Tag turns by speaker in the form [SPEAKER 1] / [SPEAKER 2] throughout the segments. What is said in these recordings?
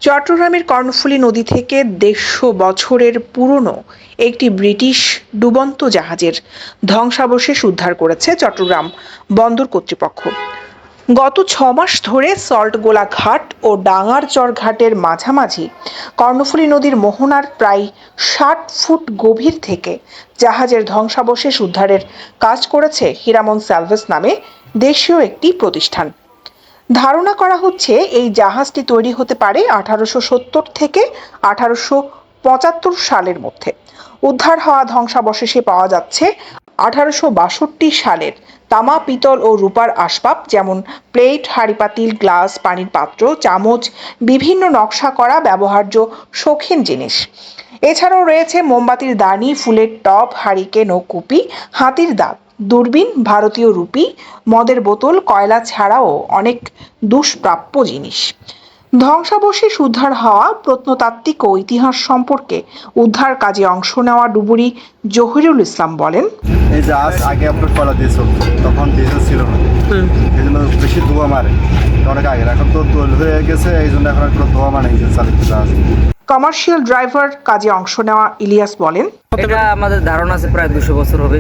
[SPEAKER 1] চট্টগ্রামের কর্ণফুলী নদী থেকে ১৫০ বছরের পুরনো একটি ব্রিটিশ ডুবন্ত জাহাজের ধ্বংসাবশেষ উদ্ধার করেছে চট্টগ্রাম বন্দর কর্তৃপক্ষ। গত ৬ মাস ধরে সল্টগোলা ঘাট ও ডাঙ্গারচর ঘাটের মাঝামাঝি কর্ণফুলী নদীর মোহনার প্রায় ৬০ ফুট গভীর থেকে জাহাজের ধ্বংসাবশেষ উদ্ধারের কাজ করেছে হীরামন স্যালভেজ নামে দেশীয় একটি প্রতিষ্ঠান। ধারণা করা হচ্ছে এই জাহাজটি তৈরি হতে পারে ১৮৭০ থেকে ১৮৭৫ সালের মধ্যে। উদ্ধার হওয়া ধ্বংসাবশেষে পাওয়া যাচ্ছে ১৮৬২ সালের তামা, পিতল ও রূপার আসবাব, যেমন প্লেট, হাঁড়িপাতিল, গ্লাস, পানির পাত্র, চামচ, বিভিন্ন নকশা করা ব্যবহার্য শৌখিন জিনিস। এছাড়াও রয়েছে মোমবাতির দানি, ফুলের টব, হারিকেন ও কুপি, হাতির দাঁত, দূরবীন, ভারতীয় রুপি, মদের বোতল, কয়লা ছাড়াও অনেক দুষ্প্রাপ্য জিনিস। ধ্বংসাবশেষ উদ্ধার হওয়া প্রত্নতাত্ত্বিক ও ইতিহাস সম্পর্কে উদ্ধার কাজে অংশ নেওয়া ডুবুরি জহিরুল ইসলাম বলেন,
[SPEAKER 2] এই জাহাজ আগে আপনার কলা দিয়ে চলত, তখন ডিজেল ছিল না, এই জন্য বেশি ধোঁয়া মারে অনেক আগে। এখন তো তৈল হয়ে গেছে, এই জন্য এখন একটু ধোঁয়া মানে ইঞ্জিন চালিত জাহাজ।
[SPEAKER 1] কমার্শিয়াল ড্রাইভার কাজে অংশ নেওয়া ইলিয়াস বলেন,
[SPEAKER 3] এটা আমাদের ধারণা আছে প্রায় ২০০ বছর হবে,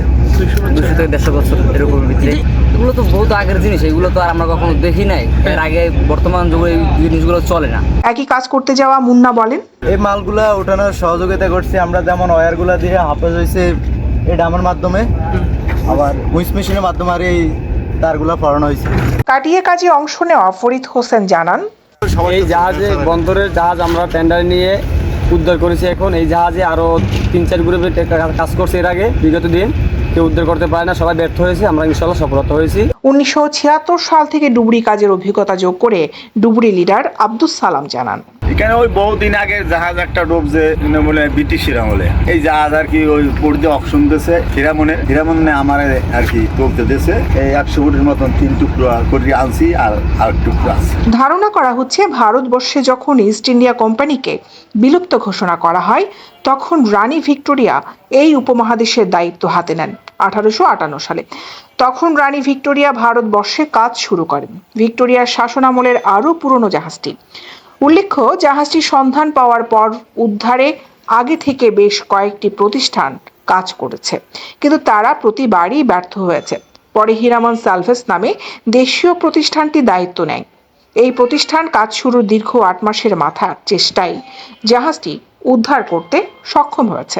[SPEAKER 3] ২০০ থেকে ১৫০ বছর এরকম ভিতরে। এগুলো তো বহুত আগের জিনিস, এগুলো তো আর আমরা কখনো দেখি নাই। এর আগে বর্তমান যুগে এই জিনিসগুলো চলে না।
[SPEAKER 1] একই কাজ করতে যাওয়া মুন্না বলেন,
[SPEAKER 2] এই মালগুলা ওঠানোর সহযোগিতা করছি আমরা, যেমন ওয়্যারগুলা দিয়ে হাফেজ হয়েছে এই ডামের মাধ্যমে, আবার হুইস মেশিনের মাধ্যমে আর এই তারগুলা পড়ানো হয়েছে।
[SPEAKER 1] কাটিয়ে কাজে অংশ নেওয়া ফরিদ হোসেন জানান,
[SPEAKER 4] এই জাহাজে বন্দরের জাহাজ আমরা টেন্ডার নিয়ে উদ্ধার করেছি। এখন এই জাহাজে আরও ৩-৪ গ্রুপে কাজ করছে এর আগে বিগত দিন, কেউ উদ্ধার করতে পারে না, সবাই ব্যর্থ হয়েছে, আমরা ইনশাল্লাহ সফলতা হয়েছি।
[SPEAKER 1] ১৯৭৬ সাল থেকে ডুবুরি কাজের অভিজ্ঞতা যোগ করে ডুবুরি লিডার আব্দুস সালাম জানান,
[SPEAKER 5] এখানে ওই বহুদিন আগে জাহাজ একটা ডুবছে বলে ব্রিটিশের আমলে। এই জাহাজ আর কি ওই পড়তে অপশন দিয়েছে হীরামনে আমার আর কি ডুবতে দিয়েছে। এই ১০০ ফুটের মতন ৩ টুকরো করে আনছি আর টুকরো আছে।
[SPEAKER 1] ধারণা করা হচ্ছে ভারতবর্ষে যখন ইস্ট ইন্ডিয়া কোম্পানিকে বিলুপ্ত ঘোষণা করা হয়, তখন রানী ভিক্টোরিয়া এই উপমহাদেশের দায়িত্ব হাতে নেন ১৮৫৮ সালে। তখন রানী ভিক্টোরিয়া ভারতবর্ষে কাজ শুরু করেন ভিক্টোরিয়ার শাসনামলের আরও পুরনো জাহাজটি। উল্লেখ্য, জাহাজটির সন্ধান পাওয়ার পর উদ্ধারে আগে থেকে বেশ কয়েকটি প্রতিষ্ঠান কাজ করেছে, কিন্তু তারা প্রতিবারই ব্যর্থ হয়েছে। পরে হীরামন স্যালভেজ নামে দেশীয় প্রতিষ্ঠানটি দায়িত্ব নেয়। এই প্রতিষ্ঠান কাজ শুরুর দীর্ঘ ৮ মাসের মাথার চেষ্টায় জাহাজটি উদ্ধার করতে সক্ষম হয়েছে।